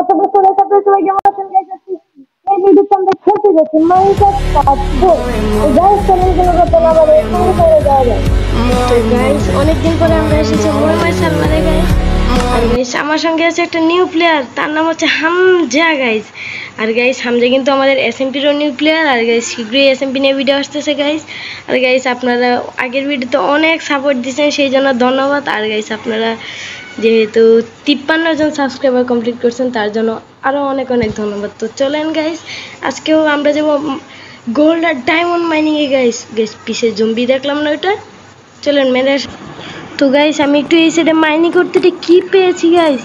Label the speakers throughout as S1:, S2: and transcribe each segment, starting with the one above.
S1: কত বছর এটা তো সবাই কেমন আছেন গাইস? এই ভিডিওতে আমরা খেলতে যাচ্ছি মাইনক্রাফট পার্ট 4। গাইস চ্যানেলগুলো করতে না পারে সঙ্গে করে দেওয়া যায়। তো গাইস অনেকদিন পরে আমরা এসেছি মোরমাই সালমারে গাইস। আর গাইস আমার সঙ্গে আছে একটা নিউ প্লেয়ার, তার নাম হচ্ছে হামজা গাইস। আর গাইস হামজা কিন্তু আমাদের এসএমপির নিউ প্লেয়ার। আর গাইস শীঘ্রই এসএমপি নিয়ে ভিডিও আসতেছে গাইস। আর গাইস আপনারা আগের ভিডিওতে অনেক সাপোর্ট দিয়েছেন, সেই জন্য ধন্যবাদ। আর গাইস আপনারা যেহেতু 53 জন সাবস্ক্রাইবার কমপ্লিট করছেন, তার জন্য আরও অনেক অনেক ধন্যবাদ। তো চলেন গাইস, আজকেও আমরা যাব গোল্ড আর ডায়মন্ড মাইনিংয়ে গাইস। গাইস পিছে জম্বি দেখলাম না ওটা, চলেন মেরে। তো গাইস আমি একটু এই সাইডে মাইনিং করতে কি পেয়েছি গাইস,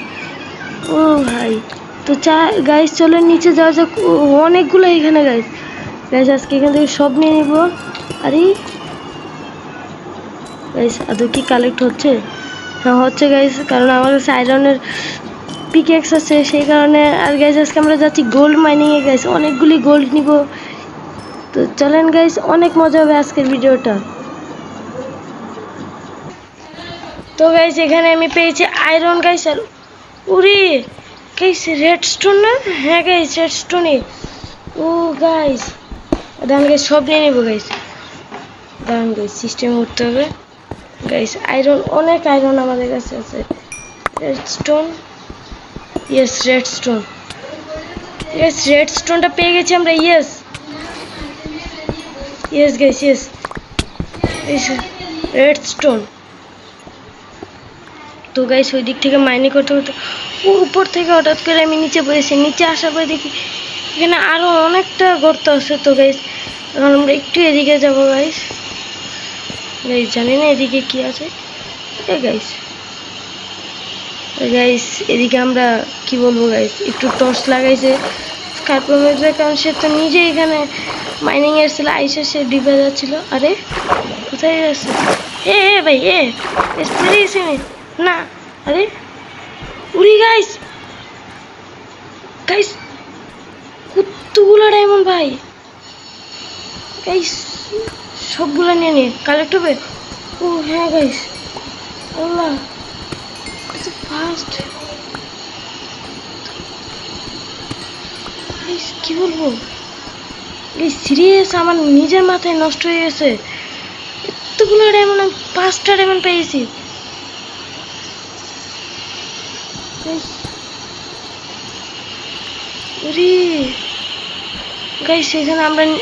S1: ও ভাই। তো গাইস চলেন নিচে যাওয়া যাক, অনেকগুলো এখানে গাইস। গাইস আজকে এখান থেকে সব নিয়ে নিব। আরে গাইস আদৌ কি কালেক্ট হচ্ছে? হ্যাঁ হচ্ছে গাইস, কারণ আমার কাছে আয়রনের পিকেক্স আছে সেই কারণে। আর গাইস আজকে আমরা যাচ্ছি গোল্ড মাইনিংয়ে গাইস, অনেকগুলি গোল্ড নিব। তো চলেন গাইস, অনেক মজা হবে আজকের ভিডিওটা। তো গাইস এখানে আমি পেয়েছি আয়রন গাইস। আর উরি গাইস রেডস্টোন না? হ্যাঁ গাইস রেডস্টোনই। ও গাইস দাঁড়ান গাইস, সব নিয়ে নেবো গাইস। দাঁড়ান গাইস সিস্টেম করতে হবে গাইস। আয়রন, অনেক আয়রন আমাদের কাছে আছে। Redstone, yes redstone. ইয়েস রেডস্টোনটা পেয়ে গেছি আমরা। Yes yes guys yes redstone. তো গাইস ওই দিক থেকে মাইনিং করতে করতে উপর থেকে হঠাৎ করে আমি নিচে পড়েছি। নিচে আসার পরে দেখি এখানে আরও অনেকটা গর্ত আছে। তো গাইস এখন আমরা একটু এদিকে যাবো গাইস। গাইস জানি না এদিকে কি আছে। গাইস গাইস এদিকে আমরা কি বলবো গাইস, একটু টর্চ লাগাইছে স্কার্পোমিটার, কারণ সে তো নিজে এখানে মাইনিং এর ছিল, আইসে সে ডিবে যাচ্ছিল। আরে কোথায় আছে? এ ভাই পড়ে গেছি আমি না। আরে উড়ি গাইস, গাইস কতগুলো ডায়মন্ড ভাই। গাইস সবগুলো নিয়ে কালেক্ট হবে। ও হ্যাঁ গাইস, আল্লাহ কত ফাস্ট। গাইস কি বলবো গাইস, সিরিয়াস আমার নিজের মাথায় নষ্ট হয়ে গেছে। এতগুলো ডায়মন্ড, আমি 5টা ডায়মন্ড পেয়েছি। গাইস এখানে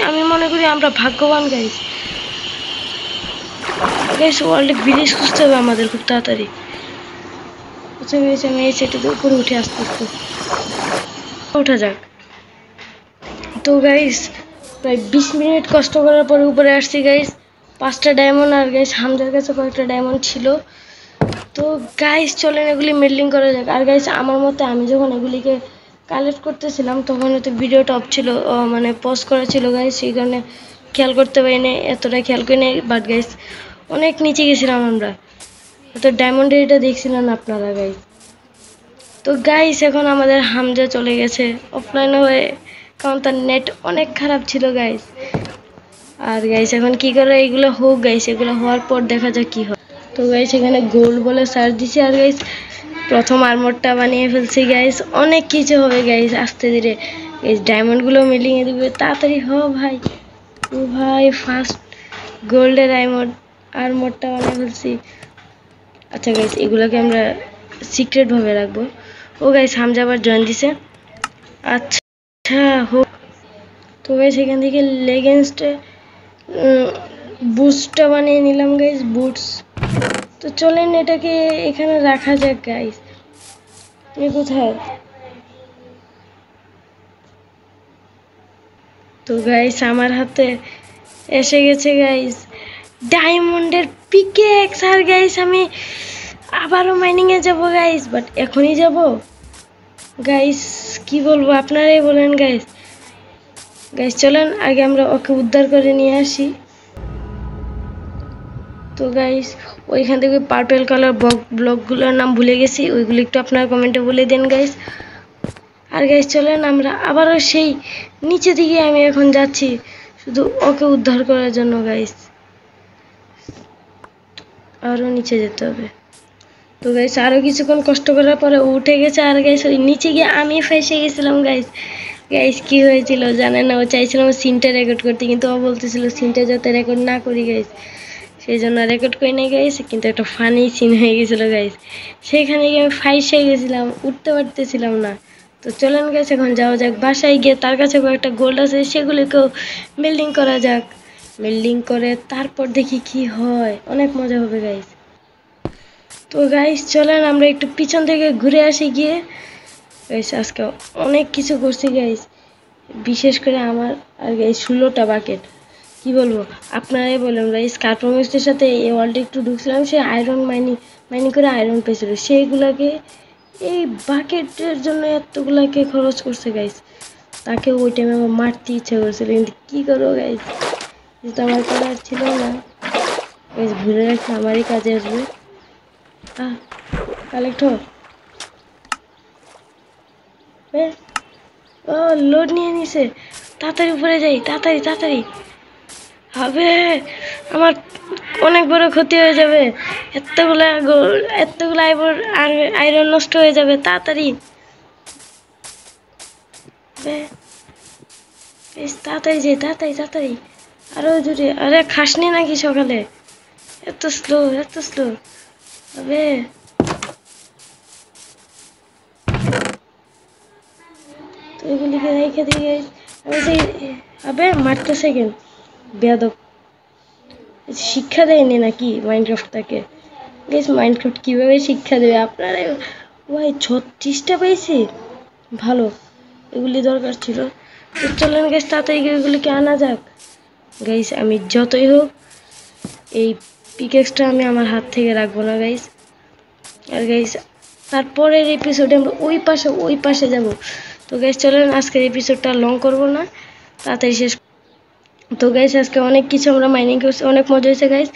S1: আমি মনে করি আমরা ভাগ্যবান গাইস। গাইস ওয়ার্ল্ডে ভিলেজ খুঁজতে হবে আমাদের খুব তাড়াতাড়ি। আচ্ছা গাইস আমি এই সাইডে উপরে উঠে আস্তে আস্তে ওঠা যাক। তো গাইস প্রায় 20 মিনিট কষ্ট করার পরে উপরে আসছি গাইস। 5টা ডায়মন্ড। আর গাইস হামজার কাছে কয়েকটা ডায়মন্ড ছিল। তো গাইস চলেন এগুলি মেডলিং করা যাক। আর গাইস আমার মতে আমি যখন এগুলিকে কালেক্ট করতেছিলাম তখন হয়তো ভিডিওটা অফ ছিল, মানে পজ করা ছিল গাইস, সেই কারণে খেয়াল করতে পারিনি, এতটা খেয়াল করি নাই। বাট গাইস অনেক নিচে গেছিলাম আমরা, তো ডায়মন্ডের এটা দেখছিলেন আপনারা গাইস। তো গাইস এখন আমাদের হামজা চলে গেছে অফলাইনে হয়ে, কারণ তার নেট অনেক খারাপ ছিল গাইস। আর গাইস এখন কি করে এগুলো হোক গাইস, এগুলো হওয়ার পর দেখা যাক কি হয়। তো গাইস এখানে গোল্ড বলে সার্চ দিছি। আর গাইস প্রথম আর্মরটা বানিয়ে ফেলছি গাইস। অনেক কিছু হবে গাইস আস্তে ধীরে। গাইস ডায়মন্ডগুলো মিলিয়ে দিবে, তাড়াতাড়ি হ ভাই। ও ভাই ফার্স্ট গোল্ডের আর্মরটা বানিয়ে ফেলছি। আচ্ছা গাইস এগুলোকে আমরা সিক্রেট ভাবে রাখবো। ও গাইস হামজা আবার জয়েন দিছে। আচ্ছা হোক। তো গাইস এখান থেকে লেগেন্সটা বুটসটা বানিয়ে নিলাম গাইস, বুটস। তো চলেন এটাকে এখানে রাখা যাক গাইস। তুমি কোথায়? তো গাইস আমার হাতে এসে গেছে গাইস ডায়মন্ডের পিকেক্স। আর গাইস আমি আবারও মাইনিংয়ে যাব গাইস, বাট এখনই যাব গাইস, কি বলবো আপনারাই বলেন গাইস। গাইস চলেন আগে আমরা ওকে উদ্ধার করে নিয়ে আসি। তো গাইস ওইখান থেকে পার্পল কালার ব্লকগুলোর নাম ভুলে গেছি, ওইগুলো একটু আপনারা কমেন্টে বলে দেন গাইস। আর গাইস চলেন আমরা আবারও সেই নিচে দিকে আমি এখন যাচ্ছি শুধু ওকে উদ্ধার করার জন্য গাইস। আরও নিচে যেতে হবে। তো গাইস আরও কিছুক্ষণ কষ্ট করার পরে ও উঠে গেছে। আর গাইস ওই নিচে গিয়ে আমি ফেসে গেছিলাম গাইস। গাইস কি হয়েছিল জানেন না, ও চাইছিলাম সিনটা রেকর্ড করতে, কিন্তু ও বলতেছিল সিনটা যাতে রেকর্ড না করি গাইস, সেই জন্য রেকর্ড করে নিয়ে গাইস। কিন্তু একটা ফানি সিন হয়ে গেছিলো গাইস, সেখানে গিয়ে আমি ফাইসে গেছিলাম, উঠতে পারতেছিলাম না। তো চলেন গাইস এখন যাওয়া যাক বাসায় গিয়ে, তার কাছে কয়েকটা গোল্ড আছে সেগুলিকেও বিল্ডিং করা যাক। বিল্ডিং করে তারপর দেখি কি হয়, অনেক মজা হবে গাইস। তো গাইস চলেন আমরা একটু পিছন থেকে ঘুরে আসি গিয়ে। গাইস আজকে অনেক কিছু করছি গাইস, বিশেষ করে আমার আর গাইস 16টা বাকেট। কি বলবো আপনারাই বলেন গাইস, কার্টুনিস্টের সাথে এই ওয়ার্ল্ডে একটু ঢুকছিলাম, সে আয়রন মাইনিং করে আয়রন পেয়েছিল, সেইগুলাকে এই বাকেটের জন্য এতগুলাকে খরচ করছে গাইস। তাকে ওই টাইমে আমার মারতে ইচ্ছা করছিল, কিন্তু কী করবো গাইস, কিন্তু আমার করার ছিল না গাইস। ভুলে রাখি আমারই কাজে আসবে। কালেক্ট হ। ও লোড নিয়ে নিছে, তাড়াতাড়ি উপরে যাই, তাড়াতাড়ি তাড়াতাড়ি। হবে আমার অনেক বড় ক্ষতি হয়ে যাবে, এতগুলো আয়রন নষ্ট হয়ে যাবে, তাড়াতাড়ি তাড়াতাড়ি যাই, তাড়াতাড়ি তাড়াতাড়ি। আরো জোরে। আরে খাসনি নাকি সকালে? এত স্লো, এত স্লো। হবে তো এগুলিকে রেখে দিয়ে আমি সেই আবে মারতেছে কেন বেয়াদব, শিক্ষা দেয়নি নাকি মাইনক্রাফট তাকে? বেশ মাইনক্রাফট কীভাবে শিক্ষা দেবে আপনারা? ওই 36টা পেয়েছি, ভালো, এগুলি দরকার ছিল। তো চলেন গাইস তাড়াতাড়ি এগুলিকে আনা যাক গাইস। আমি যতই হোক এই পিকেক্সটা আমি আমার হাত থেকে রাখবো না গাইস। আর গাইস তারপরের এপিসোডে আমরা ওই পাশে যাব। তো গাইস চলেন আজকের এপিসোডটা লং করব না, তাড়াতাড়ি শেষ। তো গাইস আজকে অনেক কিছু আমরা মাইনিং করছি, অনেক মজা হয়েছে গাইস।